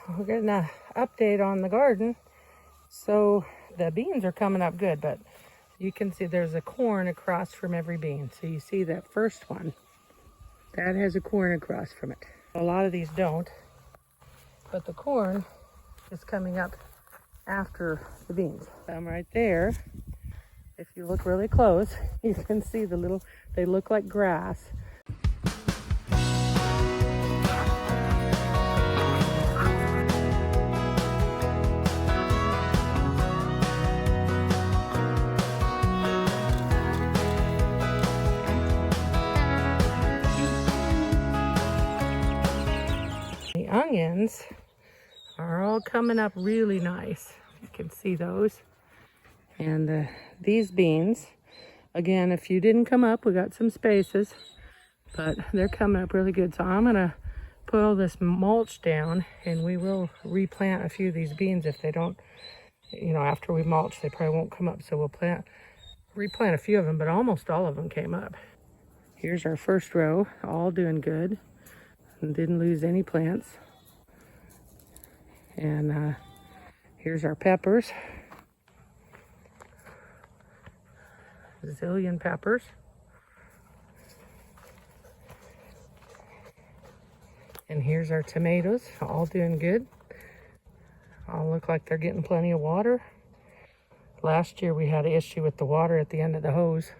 we're getting an update on the garden. So the beans are coming up good, but you can see there's a corn across from every bean. So you see that first one, that has a corn across from it. A lot of these don't, but the corn is coming up after the beans. Right there, if you look really close, you can see the little, they look like grass. The onions are all coming up really nice. You can see those. And these beans, again, if you didn't come up, we got some spaces, but they're coming up really good. So I'm gonna put all this mulch down, and we will replant a few of these beans. If they don't, after we mulch, they probably won't come up. So we'll replant a few of them, but almost all of them came up. Here's our first row, all doing good. And didn't lose any plants. And here's our peppers. A zillion peppers. And here's our tomatoes, all doing good. All look like they're getting plenty of water. Last year we had an issue with the water at the end of the hose,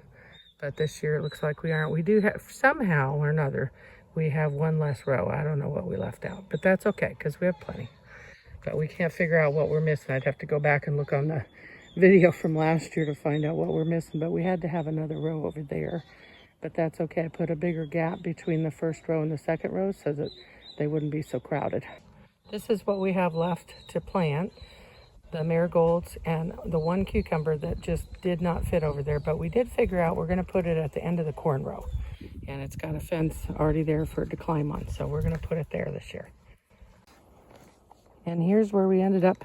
but this year it looks like we aren't. We do have, somehow or another, we have one less row. I don't know what we left out, but that's okay because we have plenty. But we can't figure out what we're missing. I'd have to go back and look on the video from last year to find out what we're missing, but we had to have another row over there. But that's okay. I put a bigger gap between the first row and the second row so that they wouldn't be so crowded. This is what we have left to plant. The marigolds and the one cucumber that just did not fit over there, but we did figure out we're going to put it at the end of the corn row, and it's got a fence already there for it to climb on, so we're going to put it there this year. And here's where we ended up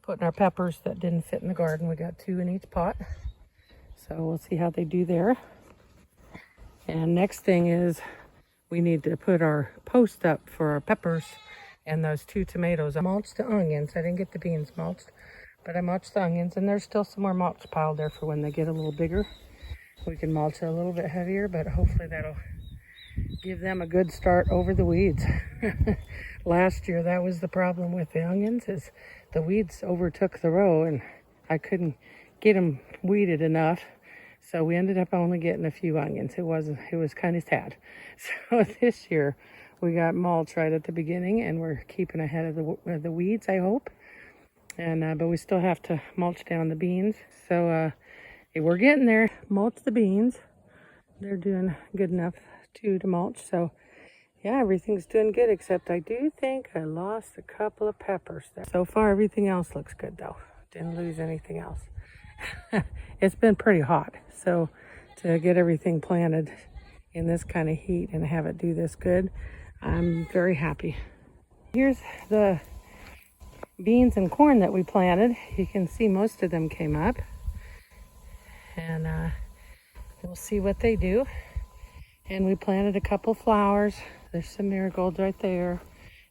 putting our peppers that didn't fit in the garden. We got 2 in each pot, so we'll see how they do there. And next thing is we need to put our post up for our peppers and those 2 tomatoes. I mulched the onions. I didn't get the beans mulched, but I mulched the onions, and there's still some more mulch piled there for when they get a little bigger. We can mulch it a little bit heavier, but hopefully that'll give them a good start over the weeds. Last year, that was the problem with the onions, is the weeds overtook the row, and I couldn't get them weeded enough. So we ended up only getting a few onions. It was kind of sad. So this year, we got mulch right at the beginning, and we're keeping ahead of the weeds, I hope. And but we still have to mulch down the beans. So we're getting there. Mulch the beans. They're doing good enough to mulch. So yeah, everything's doing good, except I do think I lost a couple of peppers there. So far, everything else looks good though. Didn't lose anything else. It's been pretty hot. So to get everything planted in this kind of heat and have it do this good, I'm very happy. Here's the beans and corn that we planted. You can see most of them came up, and we'll see what they do. And we planted a couple flowers. There's some marigolds right there,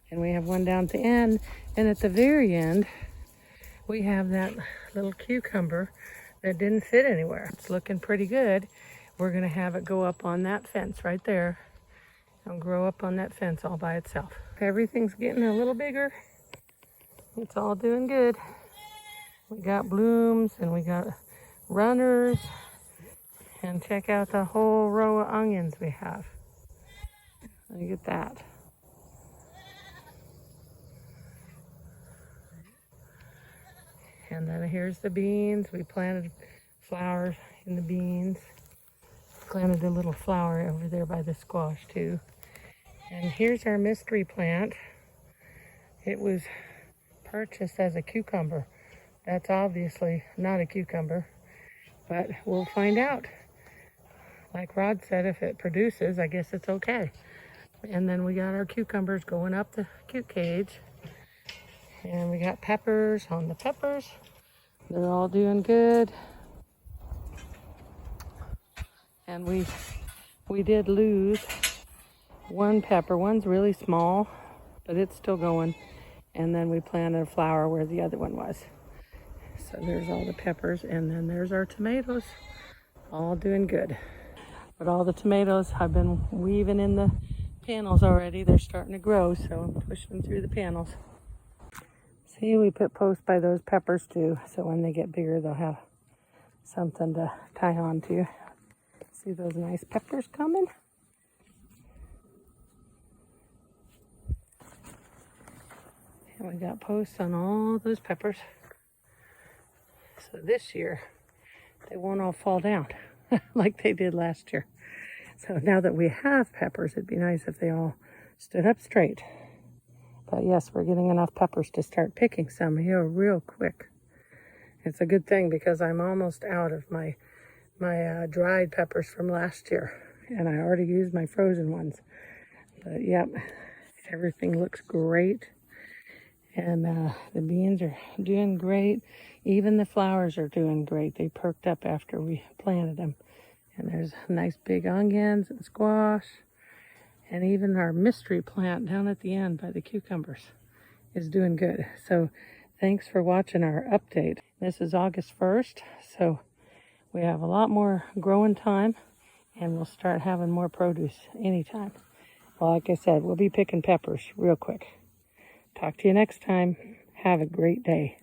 and we have one down at the end. And at the very end, we have that little cucumber that didn't fit anywhere. It's looking pretty good. We're gonna have it go up on that fence right there. It'll grow up on that fence all by itself. Everything's getting a little bigger. It's all doing good. We got blooms and we got runners. And check out the whole row of onions we have. Look at that. And then here's the beans. We planted flowers in the beans. Planted a little flower over there by the squash too. And here's our mystery plant. It was purchased as a cucumber. That's obviously not a cucumber, but we'll find out. Like Rod said, if it produces, I guess it's okay. And then we got our cucumbers going up the cute cage. And we got peppers on the peppers. They're all doing good. And we did lose one pepper. One's really small, but it's still going. And then we planted a flower where the other one was. So there's all the peppers, and then there's our tomatoes, all doing good. But all the tomatoes, I've been weaving in the panels already. They're starting to grow, so I'm pushing them through the panels. See, we put posts by those peppers too, so when they get bigger, they'll have something to tie on to. See those nice peppers coming? And we got posts on all those peppers. So this year, they won't all fall down like they did last year. So now that we have peppers, it'd be nice if they all stood up straight. But yes, we're getting enough peppers to start picking some here real quick. It's a good thing because I'm almost out of my dried peppers from last year. And I already used my frozen ones. But yep, everything looks great. And the beans are doing great. Even the flowers are doing great. They perked up after we planted them. And there's nice big onions and squash. And even our mystery plant down at the end by the cucumbers is doing good. So thanks for watching our update. This is August 1st, so we have a lot more growing time, and we'll start having more produce anytime. Well, like I said, we'll be picking peppers real quick. Talk to you next time. Have a great day.